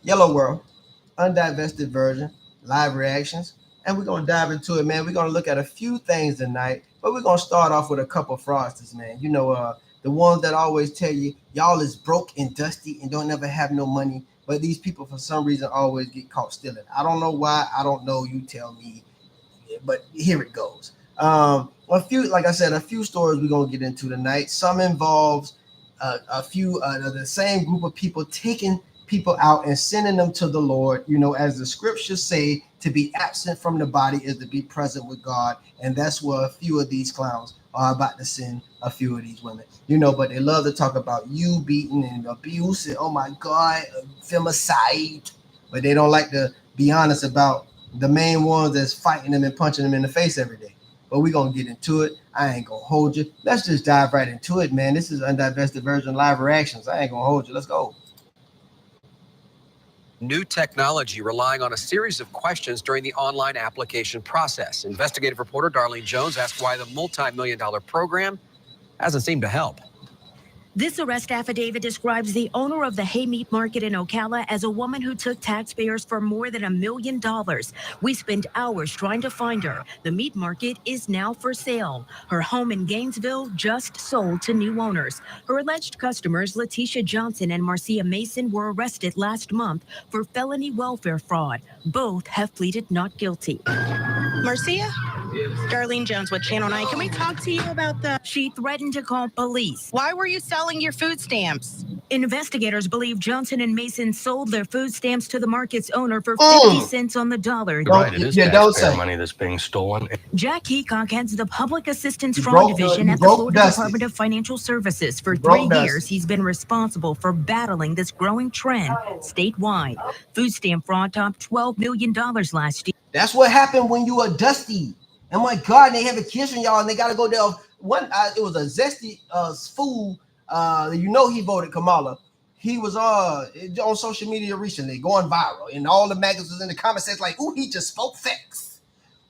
Yellow World, Undivested version, live reactions, and we're gonna dive into it, man. We're gonna look at a few things tonight, but we're gonna start off with a couple fraudsters, man. The ones that always tell you y'all is broke and dusty and don't ever have no money, but these people for some reason always get caught stealing. I don't know why. I don't know. You tell me. But here it goes. A few, like I said, a few stories we're gonna get into tonight. Some involves a few the same group of people taking people out and sending them to the Lord. As the scriptures say, to be absent from the body is to be present with God, and that's where a few of these clowns are about to send a few of these women. But they love to talk about you beating and abuse and oh my God, femicide, but they don't like to be honest about the main ones that's fighting them and punching them in the face every day. But we're going to get into it. I ain't going to hold you. Let's just dive right into it, man. This is Undivested version live reactions. I ain't going to hold you. Let's go. New technology relying on a series of questions during the online application process. Investigative reporter Darlene Jones asked why the multi-million-dollar program hasn't seemed to help. This arrest affidavit describes the owner of the hay meat market in Ocala as a woman who took taxpayers for more than $1 million. We spent hours trying to find her. The meat market is now for sale. Her home in Gainesville just sold to new owners. Her alleged customers, Letitia Johnson and Marcia Mason, were arrested last month for felony welfare fraud. Both have pleaded not guilty. Marcia? Darlene Jones with Channel 9. Can we talk to you about the... She threatened to call police. Why were you selling your food stamps? Investigators believe Johnson and Mason sold their food stamps to the market's owner for 50 cents on the dollar. Right, it is taxpayer money that's being stolen. Jack Heacock heads the Public Assistance Fraud Division at the Florida Department of Financial Services. For 3 years, he's been responsible for battling this growing trend statewide. Food stamp fraud topped $12 million last year. That's what happened when you are dusty. And my God, they have a kiss on y'all, and they got to go there. It was a zesty fool. He voted Kamala. He was on social media recently, going viral, and all the magazines in the comment section like, "Ooh, he just spoke facts."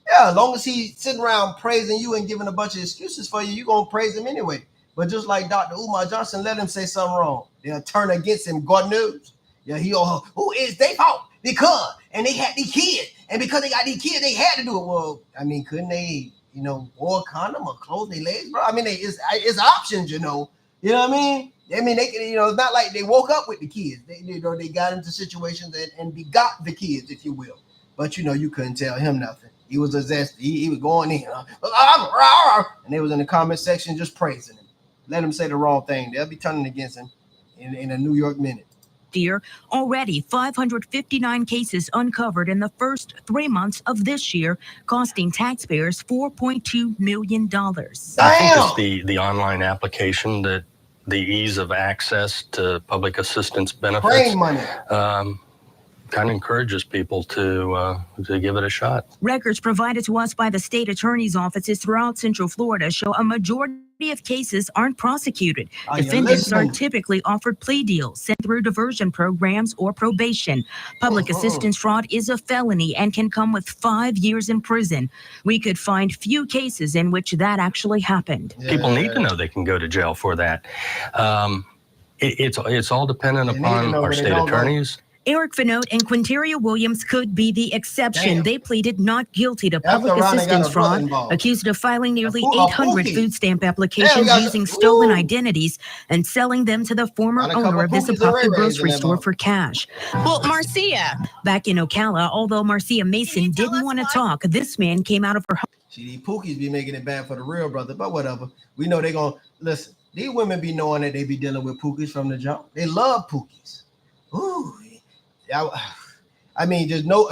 Yeah, as long as he's sitting around praising you and giving a bunch of excuses for you, you're gonna praise him anyway. But just like Dr. Umar Johnson, let him say something wrong, they'll turn against him. God knows. Yeah, who is they fault because and they had these kids. And because they got these kids, they had to do it. Well, I mean, couldn't they, wear a condom or close their legs, bro? I mean, it's options, You know what I mean? I mean, they can, it's not like they woke up with the kids. They got into situations and begot the kids, if you will. But you couldn't tell him nothing. He was a zesty. He was going in, and they was in the comment section just praising him. Let him say the wrong thing. They'll be turning against him in a New York minute. Year, already 559 cases uncovered in the first 3 months of this year, costing taxpayers $4.2 million. I think it's the online application, that the ease of access to public assistance benefits kind of encourages people to give it a shot. Records provided to us by the state attorney's offices throughout Central Florida show a majority of cases aren't prosecuted. Defendants are typically offered plea deals, sent through diversion programs or probation. Public assistance fraud is a felony and can come with 5 years in prison. We could find few cases in which that actually happened. People need to know they can go to jail for that. It's all dependent upon our state attorneys. Eric Finote and Quinteria Williams could be the exception. They pleaded not guilty to public assistance fraud, accused of filing nearly 800 food stamp applications using stolen identities and selling them to the former owner of this Apopka grocery store for cash. Well, Marcia. Back in Ocala, although Marcia Mason didn't want to talk, this man came out of her home. See, these Pookies be making it bad for the real brother, but whatever. We know they're going to, listen, these women be knowing that they be dealing with Pookies from the jump. They love Pookies. Ooh, I mean, there's no,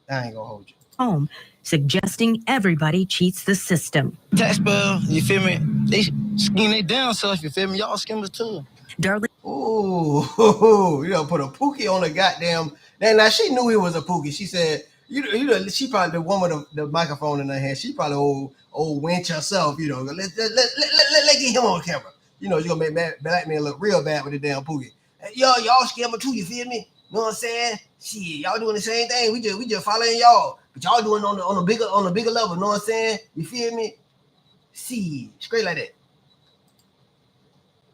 I ain't gonna hold you. Home, suggesting everybody cheats the system. Taxpayer, you feel me? They skin they down self, you feel me? Y'all skimmers too. Darling. Ooh, put a Pookie on the goddamn. Now she knew he was a Pookie. She said, she probably the one with the microphone in her hand. She probably old wench herself. Let's get him on camera. You're gonna make black man look real bad with the damn Pookie. Y'all scammer too. You feel me? You know what I'm saying? Shit, y'all doing the same thing. We just following y'all, but y'all doing on a bigger level. You know what I'm saying? You feel me? See, straight like that.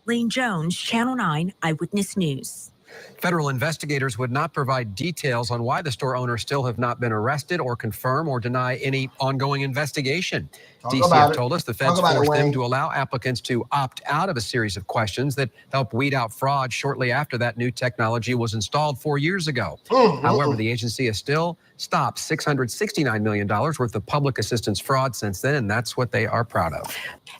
Lane Jones, Channel 9 Eyewitness News. Federal investigators would not provide details on why the store owners still have not been arrested or confirm or deny any ongoing investigation. DCF told us the feds forced them to allow applicants to opt out of a series of questions that helped weed out fraud shortly after that new technology was installed 4 years ago. However, the agency has still stopped $669 million worth of public assistance fraud since then, and that's what they are proud of.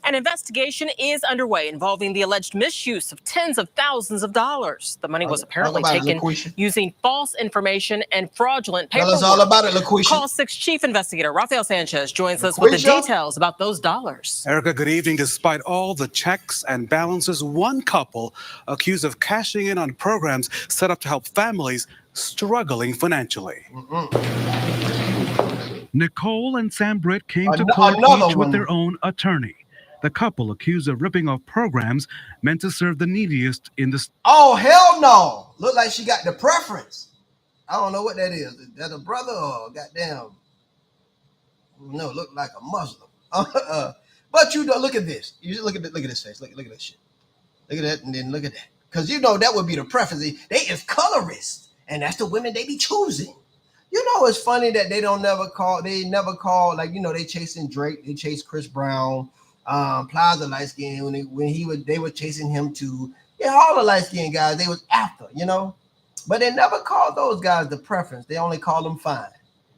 An investigation is underway involving the alleged misuse of tens of thousands of dollars. The money was apparently taken using false information and fraudulent paperwork. Tell us all about it, LaQuisha. Call 6 Chief Investigator Rafael Sanchez joins us with the details about those dollars. Erica, good evening. Despite all the checks and balances, one couple accused of cashing in on programs set up to help families struggling financially. Nicole and Sam Britt came to court each with their own attorney. The couple accused of ripping off programs meant to serve the neediest in the... Oh, hell no. Look like she got the preference. I don't know what that is. Is that a brother or goddamn? No, look like a Muslim. But you know, look at this. You just look at this face. Look at this shit. Look at that, and then look at that. Because you know that would be the preference. They is colorists, and that's the women they be choosing. You know, it's funny that they never call, like, you know, they chasing Drake, they chase Chris Brown, Plaza light skin they were chasing him too. Yeah, all the light skin guys they was after, you know, but they never called those guys the preference. They only call them fine.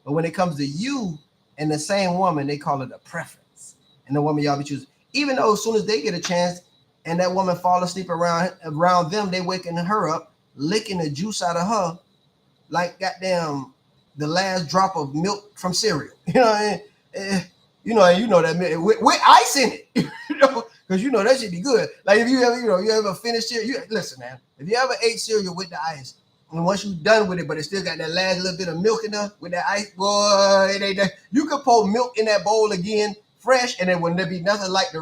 But when it comes to you and the same woman, they call it a preference. And the woman y'all be choosing, even though as soon as they get a chance and that woman fall asleep around them, they waking her up, licking the juice out of her like goddamn the last drop of milk from cereal. You know what I mean? You know that with ice in it, you know, because you know that should be good. Like if you ever finished cereal, listen, man. If you ever ate cereal with the ice, and once you're done with it, but it still got that last little bit of milk in there with that ice, boy, it ain't that. You could pour milk in that bowl again, fresh, and it wouldn't be nothing like the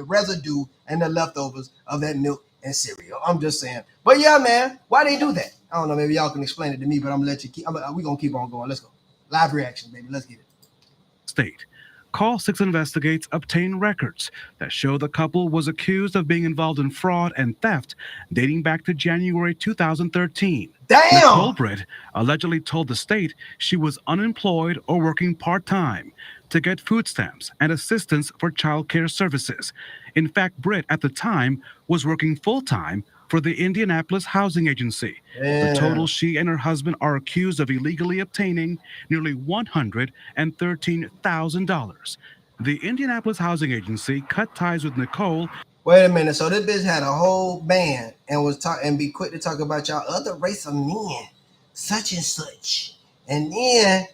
residue and the leftovers of that milk and cereal. I'm just saying. But yeah, man, why they do that? I don't know. Maybe y'all can explain it to me, but I'm gonna let you keep. We're gonna keep on going. Let's go. Live reaction, baby. Let's get it. State. Call 6 Investigates obtained records that show the couple was accused of being involved in fraud and theft dating back to January 2013. Damn! Nicole Britt allegedly told the state she was unemployed or working part-time to get food stamps and assistance for child care services. In fact, Britt at the time was working full-time for the Indianapolis Housing Agency. The total she and her husband are accused of illegally obtaining nearly $113,000. The Indianapolis Housing Agency cut ties with Nicole. Wait a minute. So this bitch had a whole band and be quick to talk about y'all other race of men, such and such. And then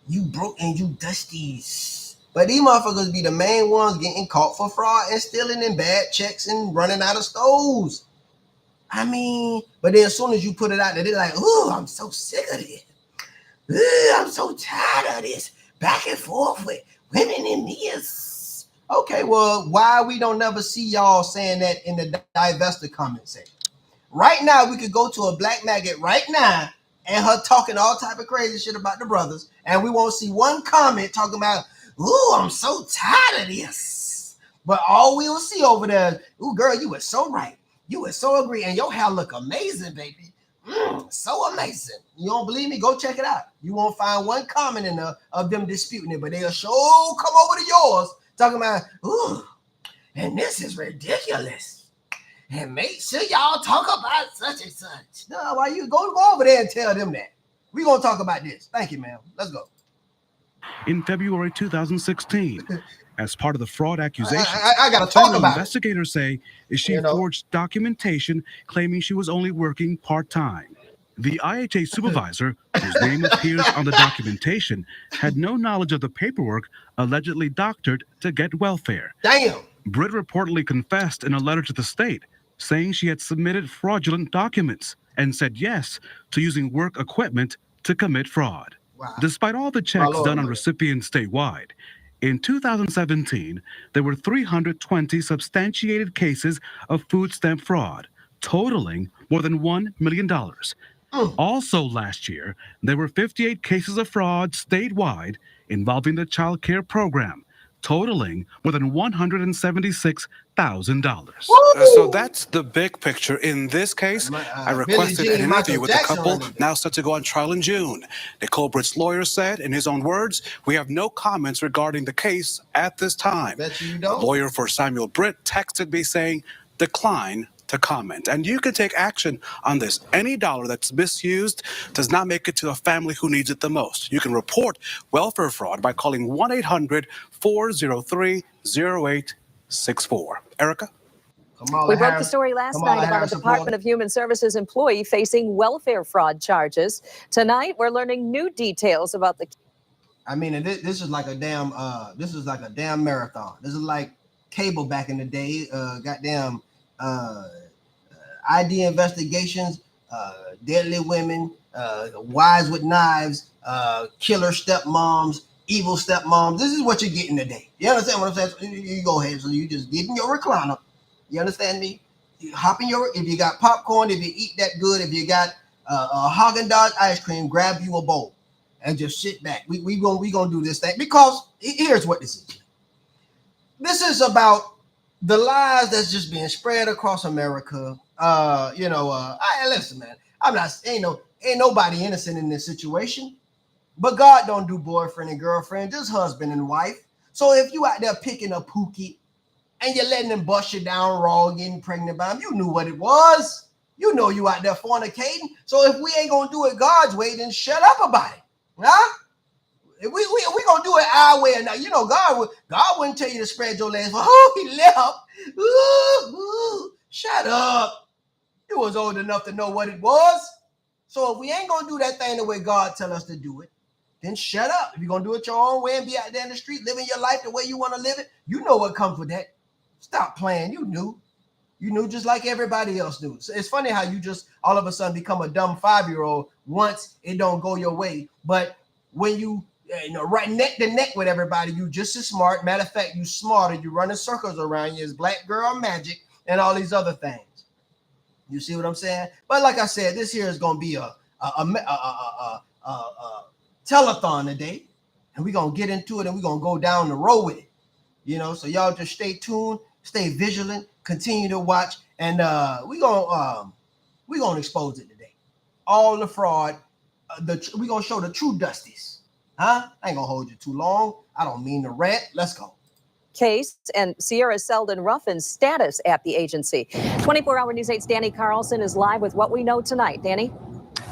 you broke and you dusties. But these motherfuckers be the main ones getting caught for fraud and stealing and bad checks and running out of stores. I mean, but then as soon as you put it out there, they're like, "Ooh, I'm so sick of this. Ooh, I'm so tired of this back and forth with women in this." Okay, well, why we don't never see y'all saying that in the Divested comment section? Right now, we could go to a black maggot right now and her talking all type of crazy shit about the brothers, and we won't see one comment talking about, "Ooh, I'm so tired of this." But all we will see over there is, "Ooh, girl, you were so right. You would so agree, and your hair look amazing, baby. So amazing." You don't believe me? Go check it out. You won't find one comment in there of them disputing it, but they'll sure come over to yours talking about, "Ooh, and this is ridiculous. And make sure y'all talk about such and such." No, why you go over there and tell them that? We're going to talk about this. Thank you, ma'am. Let's go. In February 2016, as part of the fraud accusation, I got to talk about investigators say she forged documentation claiming she was only working part-time. The IHA supervisor, whose name appears on the documentation, had no knowledge of the paperwork allegedly doctored to get welfare. Damn. Britt reportedly confessed in a letter to the state, saying she had submitted fraudulent documents and said yes to using work equipment to commit fraud. Wow. Despite all the checks done on recipients statewide, in 2017, there were 320 substantiated cases of food stamp fraud, totaling more than $1 million. Also last year, there were 58 cases of fraud statewide involving the child care program, totaling more than $176,000. So that's the big picture. In this case, I requested an interview with the couple, now set to go on trial in June. Nicole Britt's lawyer said, in his own words, "We have no comments regarding the case at this time." Bet you The don't. lawyer for Samuel Britt texted me saying, "Decline to comment." And you can take action on this. Any dollar that's misused does not make it to a family who needs it the most. You can report welfare fraud by calling 1-800-403-0864. Erica? We broke the story last night about a Department of Human Services employee facing welfare fraud charges. Tonight, we're learning new details about the. I mean, this is like a damn. This is like a damn marathon. This is like cable back in the day. Goddamn. ID investigations. Deadly women. Wives with knives. Killer stepmoms. Evil stepmoms. This is what you're getting today. You understand what I'm saying? So you go ahead. So you just get in your recliner. You understand me? You hop in your, if you got popcorn, if you eat that good, if you got a Haagen-Dazs ice cream, grab you a bowl and just sit back. We gonna do this thing because here's what this is. This is about the lies that's just being spread across America. Listen, man. Ain't nobody innocent in this situation, but God don't do boyfriend and girlfriend, just husband and wife. So if you out there picking a pookie and you're letting them bust you down raw, getting pregnant by them, you knew what it was. You know you out there fornicating. So if we ain't gonna do it God's way, then shut up about it. Huh? If we gonna do it our way, and now you know God wouldn't tell you to spread your legs. Oh, he left. Ooh, shut up. You was old enough to know what it was. So if we ain't gonna do that thing the way God tell us to do it, then shut up. If you're gonna do it your own way and be out there in the street living your life the way you want to live it, you know what comes with that. Stop playing. You knew just like everybody else knew. So it's funny how you just all of a sudden become a dumb 5-year-old once it don't go your way. But when you right neck to neck with everybody, you just as smart. Matter of fact, you smarter. You running circles around you. It's black girl magic and all these other things. You see what I'm saying? But like I said, this here is gonna be a telethon today, and we're gonna get into it and we're gonna go down the road with it. So y'all just stay tuned, stay vigilant, continue to watch, and we're gonna expose it today. All the fraud, we're gonna show the true dusties. Huh? I ain't gonna hold you too long. I don't mean to rant. Let's go. Case and Sierra Selden Ruffin's status at the agency. 24-hour News 8's Danny Carlson is live with what we know tonight. Danny?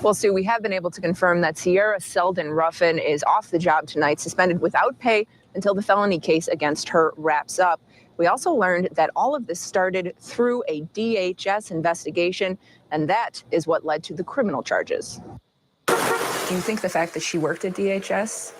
Well, Sue, we have been able to confirm that Sierra Selden Ruffin is off the job tonight, suspended without pay until the felony case against her wraps up. We also learned that all of this started through a DHS investigation, and that is what led to the criminal charges. Do you think the fact that she worked at DHS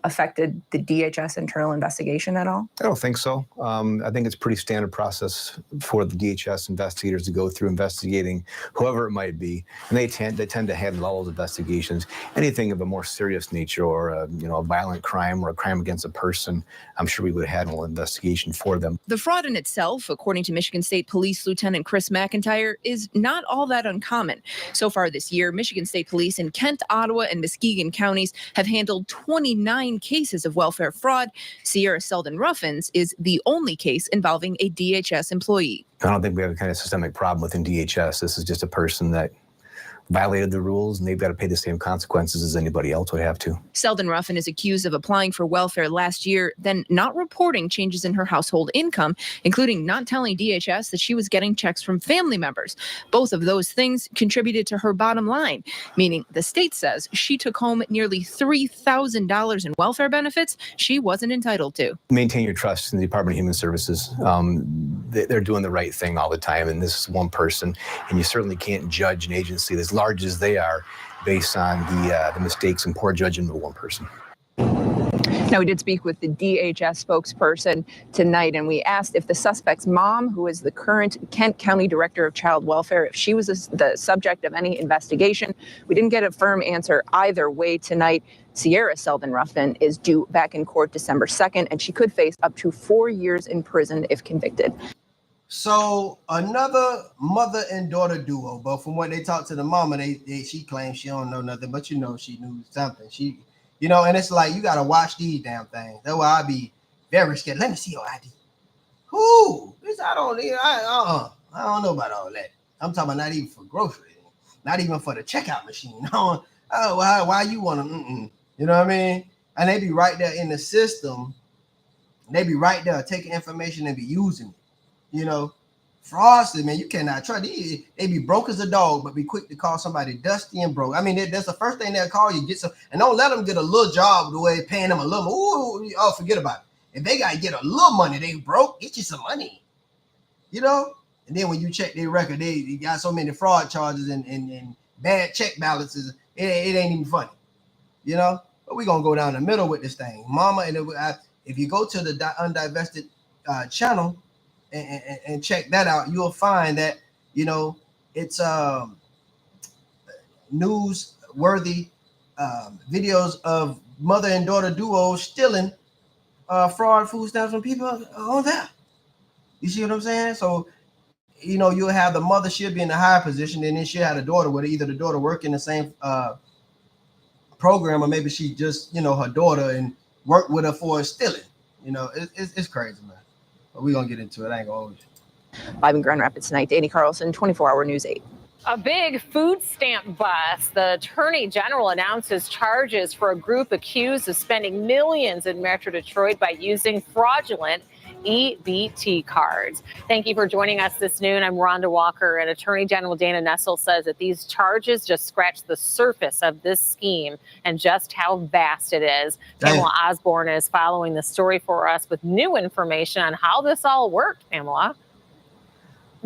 affected the DHS internal investigation at all? I don't think so. I think it's pretty standard process for the DHS investigators to go through investigating whoever it might be, and they tend to handle all those investigations. Anything of a more serious nature, or a violent crime or a crime against a person, I'm sure we would handle an investigation for them. The fraud in itself, according to Michigan State Police Lieutenant Chris McIntyre, is not all that uncommon. So far this year, Michigan State Police in Kent, Ottawa, and Muskegon counties have handled 29 cases of welfare fraud. Sierra Selden Ruffin's is the only case involving a DHS employee. I don't think we have a kind of systemic problem within DHS. This is just a person that violated the rules, and they've got to pay the same consequences as anybody else would have to. Selden Ruffin is accused of applying for welfare last year, then not reporting changes in her household income, including not telling DHS that she was getting checks from family members. Both of those things contributed to her bottom line, meaning the state says she took home nearly $3,000 in welfare benefits she wasn't entitled to. Maintain your trust in the Department of Human Services. They're doing the right thing all the time, and this is one person, and you certainly can't judge an agency as large as they are based on the mistakes and poor judgment of one person. Now, we did speak with the DHS spokesperson tonight, and we asked if the suspect's mom, who is the current Kent County Director of Child Welfare, if she was the subject of any investigation. We didn't get a firm answer either way tonight. Sierra Selden Ruffin is due back in court December 2nd, and she could face up to 4 years in prison if convicted. So another mother and daughter duo, but from what they talked to the mama, she claims she don't know nothing, but she knew something. And it's like, you got to watch these damn things. That's why I be Very scared. Let me see your ID. Who? Bitch, I don't know about all that. I'm talking about not even for groceries, not even for the checkout machine. Why you want to? You know what I mean? And they be right there in the system. They be right there taking information and be using it. You know, fraudsters, man, you cannot trust. They be broke as a dog, but be quick to call somebody dusty and broke. I mean, that's the first thing they'll call you. Get some, and don't let them get a little job the way paying them a little. Oh, forget about it. If they gotta get a little money, they broke. Get you some money. You know, and then when you check their record, they got so many fraud charges and bad check balances. It ain't even funny. You know, but we gonna go down the middle with this thing, mama. And if you go to the Undivested channel and check that out, you'll find that, you know, it's newsworthy videos of mother and daughter duos stealing fraud food stamps from people on that. You see what I'm saying? So, you know, you'll have the mother, she'll be in a higher position, and then she'll have the daughter with her. Either the daughter work in the same program, or maybe she just, you know, her daughter and work with her for stealing. You know, it's crazy, man. But we're going to get into it. I ain't going to hold you. Live in Grand Rapids tonight, Danny Carlson, 24-hour News 8. A big food stamp bust. The Attorney General announces charges for a group accused of spending millions in Metro Detroit by using fraudulent EBT cards. Thank you for joining us this noon. I'm Rhonda Walker, and Attorney General Dana Nessel says that these charges just scratch the surface of this scheme and just how vast it is. Pamela Osborne is following the story for us with new information on how this all worked. Pamela.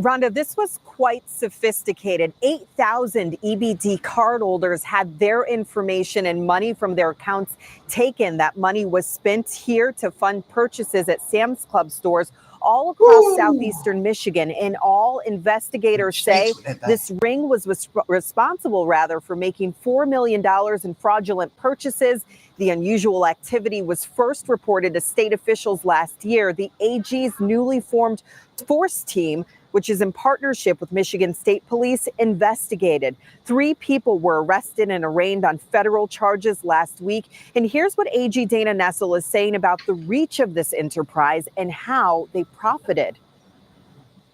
Rhonda, this was quite sophisticated. 8,000 EBT cardholders had their information and money from their accounts taken. That money was spent here to fund purchases at Sam's Club stores all across southeastern Michigan. In all, investigators say this ring was responsible, for making $4 million in fraudulent purchases. The unusual activity was first reported to state officials last year. The AG's newly formed FORCE team, which is in partnership with Michigan State Police, investigated. 3 people were arrested and arraigned on federal charges last week. And here's what AG Dana Nessel is saying about the reach of this enterprise and how they profited.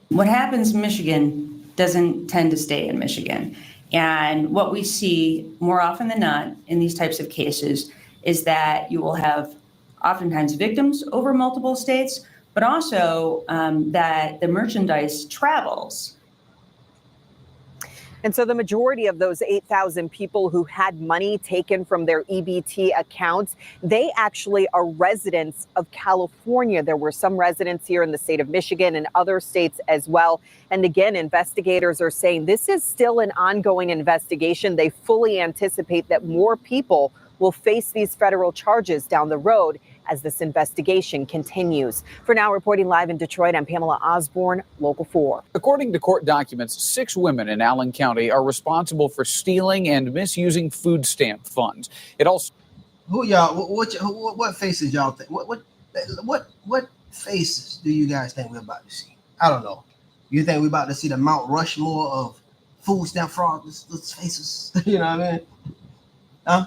What happens in Michigan doesn't tend to stay in Michigan. And what we see more often than not in these types of cases is that you will have oftentimes victims over multiple states, but also that the merchandise travels. And so the majority of those 8,000 people who had money taken from their EBT accounts, they actually are residents of California. There were some residents here in the state of Michigan and other states as well. And again, investigators are saying this is still an ongoing investigation. They fully anticipate that more people will face these federal charges down the road as this investigation continues. For now, reporting live in Detroit, I'm Pamela Osborne, Local 4. According to court documents, 6 women in Allen County are responsible for stealing and misusing food stamp funds. It also... Who y'all? What faces y'all think? What faces do you guys think we're about to see? I don't know. You think we're about to see the Mount Rushmore of food stamp fraudsters' faces? You know what I mean?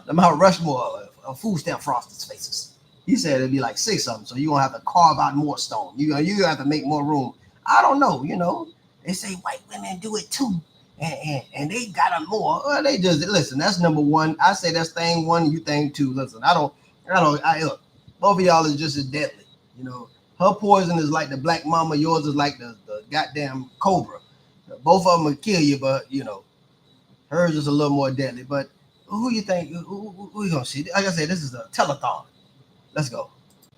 The Mount Rushmore of food stamp fraudsters' faces. He said it'd be like 6 of them, so you're gonna have to carve out more stone. You have to make more room. I don't know, you know. They say white women do it too, and they got them more. Well, they just listen. That's number one. I say that's thing one. You think two. Listen, I look. Both of y'all is just as deadly. You know, her poison is like the black mama. Yours is like the goddamn cobra. Both of them will kill you, but you know, hers is a little more deadly. But who you think? Who you gonna see? Like I said, this is a telethon. Let's go.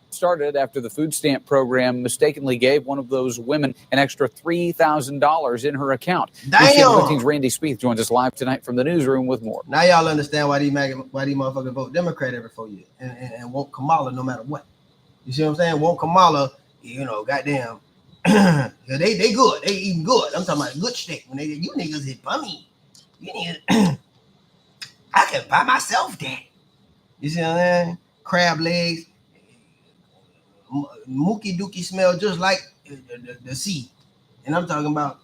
Started after the food stamp program mistakenly gave one of those women an extra $3,000 in her account. Damn. Randy Spieth joins us live tonight from the newsroom with more. Now y'all understand why these motherfuckers vote Democrat every 4 years and want Kamala no matter what. You see what I'm saying? Want Kamala, you know, goddamn. they good. They eating good. I'm talking about good steak. When you niggas hit bummy. You niggas, I can buy myself that. You see what I'm saying? Crab legs, mookie dookie smell just like the sea. And I'm talking about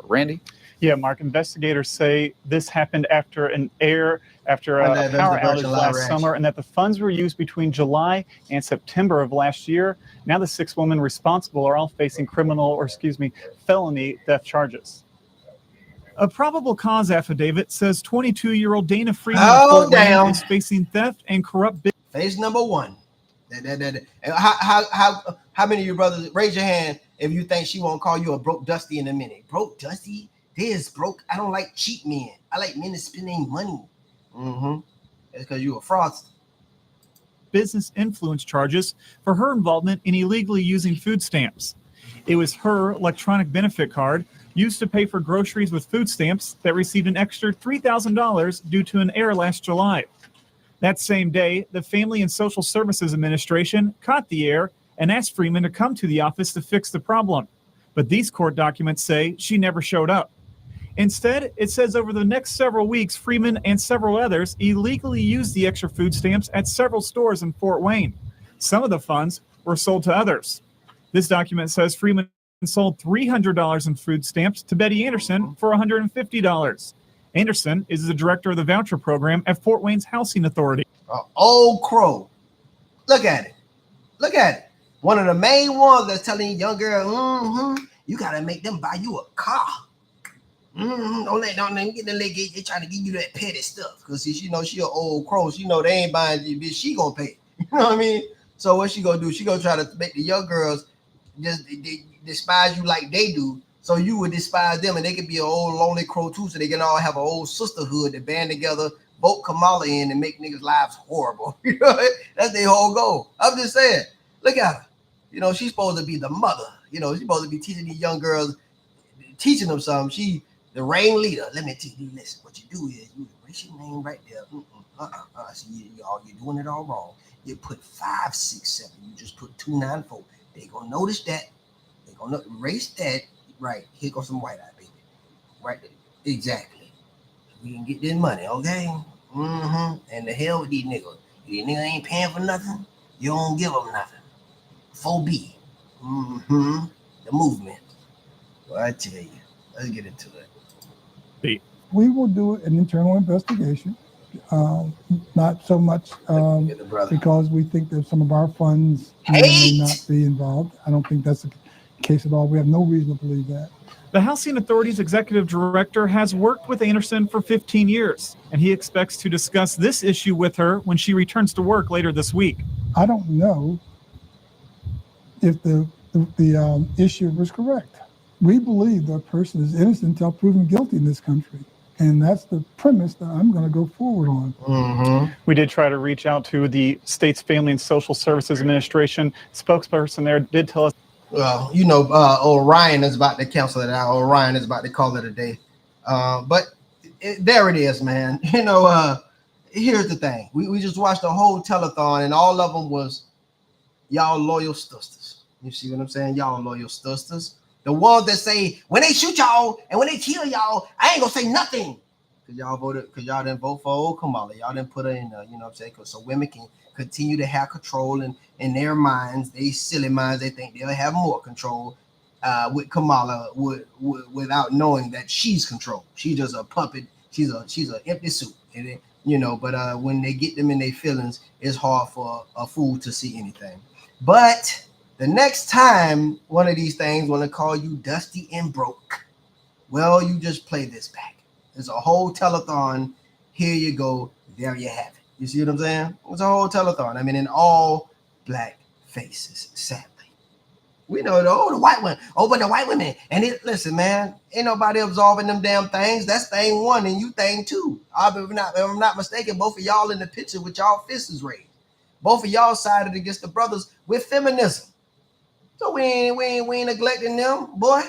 Randy? Yeah, Mark, investigators say this happened after a power outage last summer, and that the funds were used between July and September of last year. Now the 6 women responsible are all facing felony theft charges. A probable cause affidavit says 22-year-old Dana Freeman of Fort Wayne is facing theft and corrupt business. Phase number 1. How many of your brothers, raise your hand if you think she won't call you a broke Dusty in a minute. Broke Dusty? This broke. I don't like cheap men. I like men that spend their money. That's because you a fraudster. Business influence charges for her involvement in illegally using food stamps. It was her electronic benefit card used to pay for groceries with food stamps that received an extra $3,000 due to an error last July. That same day, the Family and Social Services Administration caught the error and asked Freeman to come to the office to fix the problem. But these court documents say she never showed up. Instead, it says over the next several weeks, Freeman and several others illegally used the extra food stamps at several stores in Fort Wayne. Some of the funds were sold to others. This document says Freeman sold $300 in food stamps to Betty Anderson for $150. Anderson is the director of the voucher program at Fort Wayne's Housing Authority. Old crow. Look at it. Look at it. One of the main ones that's telling young girl, you got to make them buy you a car. Don't let them get the leg. They trying to give you that petty stuff. Because she know she an old crow. She know they ain't buying you, bitch. She going to pay. You know what I mean? So what she going to do? She going to try to make the young girls just they despise you like they do. So you would despise them, and they could be an old lonely crow too. So they can all have an old sisterhood that band together, vote Kamala in, and make niggas' lives horrible. You know, that's their whole goal. I'm just saying. Look at her. You know, she's supposed to be the mother. You know, she's supposed to be teaching these young girls, teaching them something. She the reign leader. Let me tell you, listen. What you do is you erase your name right there. See, you're doing it all wrong. You put 5, 6, 7. You just put 2, 9, 4. They gonna notice that. They gonna erase that. Right, here goes some white eye, baby. Right there. Exactly. We can get this money, okay? And the hell with these niggas. If these niggas ain't paying for nothing, you don't give them nothing. 4B. The movement. Well, I tell you. Let's get into it. We will do an internal investigation. Not so much because we think that some of our funds may not be involved. I don't think that's the case at all. We have no reason to believe that. The Housing Authority's executive director has worked with Anderson for 15 years, and he expects to discuss this issue with her when she returns to work later this week. I don't know if the issue was correct. We believe the person is innocent until proven guilty in this country. And that's the premise that I'm going to go forward on. We did try to reach out to the state's Family and Social Services Administration. Spokesperson there did tell us. Well, you know, Orion is about to cancel it out. Orion is about to call it a day. But there it is, man. You know, here's the thing. We just watched the whole telethon, and all of them was y'all loyal sisters. You see what I'm saying? Y'all loyal sisters. The ones that say, when they shoot y'all and when they kill y'all, I ain't gonna say nothing. Because y'all didn't vote for old Kamala. Y'all didn't put her in, you know what I'm saying? So women can continue to have control in their minds, they silly minds, they think they'll have more control with Kamala without knowing that she's controlled. She's just a puppet. She's an empty suit. And you know, but when they get them in their feelings, it's hard for a fool to see anything. But the next time one of these things want to call you dusty and broke, well, you just play this back. There's a whole telethon. Here you go. There you have it. You see what I'm saying? It's a whole telethon. I mean, in all black faces, sadly. We know the white one. Oh, but the white women. And listen, man, ain't nobody absolving them damn things. That's thing one and you thing two. If I'm not mistaken, both of y'all in the picture with y'all fists raised. Both of y'all sided against the brothers with feminism. So we ain't neglecting them, boy.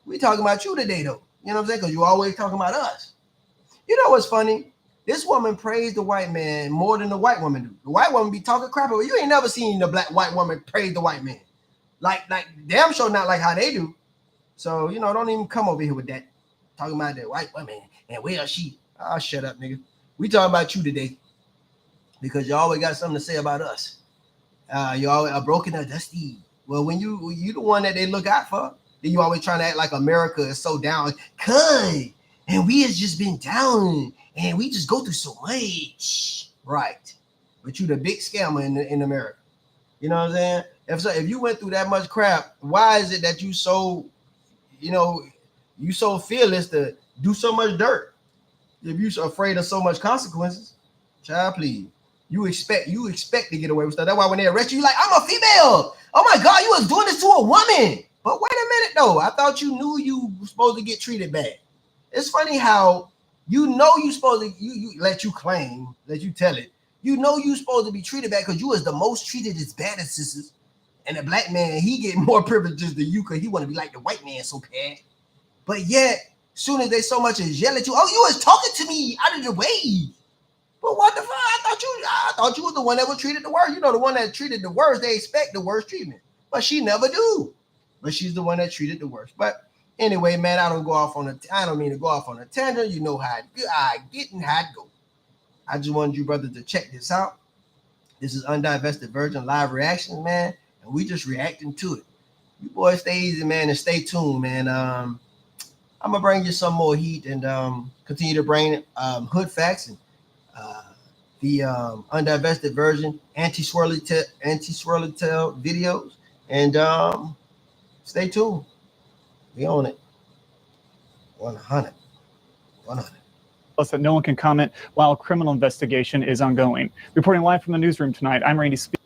We talking about you today, though. You know what I'm saying? Because you always talking about us. You know what's funny? This woman praised the white man more than the white woman do. The white woman be talking crap, but you ain't never seen the white woman praise the white man. Like damn sure not like how they do. So, you know, don't even come over here with that. Talking about the white woman and where she. Oh, shut up, nigga. We talking about you today. Because you always got something to say about us. You always are broken up, dusty. Well, when you the one that they look out for. Then you always trying to act like America is so down. Cuz, and we has just been down, and we just go through so much. Right. But you the big scammer in America. You know what I'm saying? If you went through that much crap, why is it that you so, you so fearless to do so much dirt? If you so afraid of so much consequences, child, please. You expect to get away with stuff. That's why when they arrest you, you're like, I'm a female. Oh my God, you was doing this to a woman. But wait a minute though. I thought you knew you were supposed to get treated bad. It's funny how you supposed to you let you tell it. You know you supposed to be treated bad because you was the most treated as bad as sisters. And the black man, he get more privileges than you because he want to be like the white man so bad. But yet, soon as they so much as yell at you, oh, you was talking to me out of the way. But what the fuck? I thought you was the one that was treated the worst. You know, the one that treated the worst, they expect the worst treatment. But she never do. But she's the one that treated the worst. But anyway, man, I don't mean to go off on a tangent. You know how I get and how it go. I just wanted you brothers to check this out. This is Undivested Virgin live reactions, man. And we just reacting to it. You boys stay easy, man, and stay tuned, man. I'm gonna bring you some more heat and continue to bring hood facts and the Undivested Virgin anti-swirly tail videos. And stay tuned. We own it. 100. Plus, that no one can comment while a criminal investigation is ongoing. Reporting live from the newsroom tonight, I'm Randy Spears.